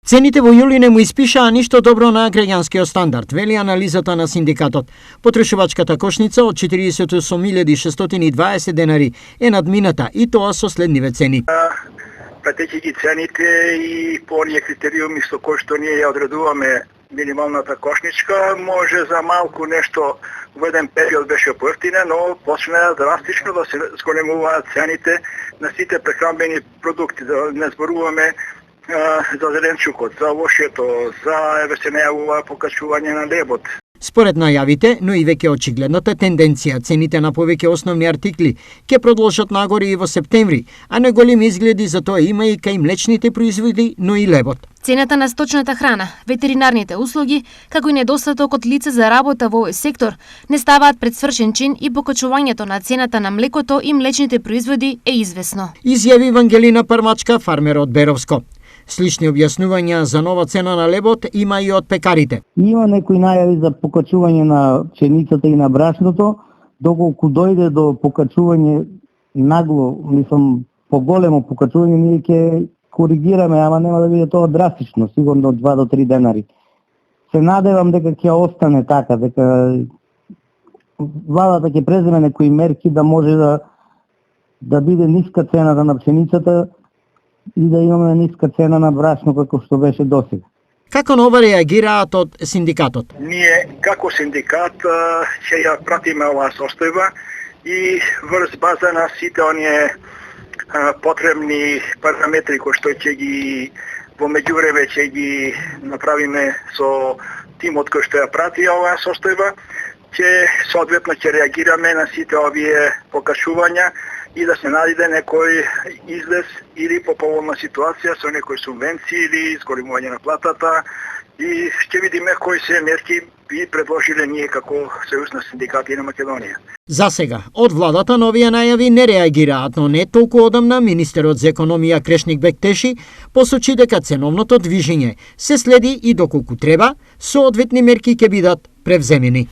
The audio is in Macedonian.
Цените во јули не му испишаа ништо добро на граѓанскиот стандард, вели анализата на синдикатот. Потрошувачката кошница од 48.620 денари е надмината и тоа со следниве цени. Пратејќи ги цените и по оние критериуми со кои што ние ја одредуваме минималната кошничка, може за малку нешто во еден период беше поевтине, но почна драстично да се зголемуваат цените на сите прехранбени продукти. Да не зборуваме за зеленчукот, за овошјето, за се најавува покачување на лебот. Според најавите, но и веќе очигледната тенденција, цените на повеќе основни артикли ќе продолжат нагоре и во септември, а неголеми изгледи за тоа има и кај млечните производи, но и лебот. Цената на сточната храна, ветеринарните услуги, како и недостатокот лица за работа во овој сектор, не ставаат пред свршен чин и покачувањето на цената на млекото и млечните производи е известно. Изјави Вангелина Пармачка, фармер од Беровско. Слични објаснувања за нова цена на лебот има и од пекарите. Има некои најави за покачување на пшеницата и на брашното, доколку дојде до покачување нагло, поголемо покачување, ние ќе коригираме, ама нема да биде тоа драстично, сигурно од 2 до 3 денари. Се надевам дека ќе остане така, дека владата ќе преземе некои мерки да може да биде ниска цената на пшеницата и да имаме ниска цена на брашно како што беше досега. Како на ова реагираат од синдикатот? Ние како синдикат ќе ја пратиме оваа состојба и врз база на сите оние потребни параметри кои што ќе ги во меѓувреме ќе ги направиме со тимот кој што ја прати оваа состојба, ќе соодветно ќе реагираме на сите овие покачувања и да се најде некој излез или поповолна ситуација со некои субвенции или зголемување на платата и ќе видиме кои се мерки би предложиле ние како Сојуз на синдикати на Македонија. За сега, од владата на овие најави не реагираат, но не толку одамна министерот за економија Крешник Бектеши посочи дека ценовното движење се следи и доколку треба, соодветни мерки ќе бидат превземени.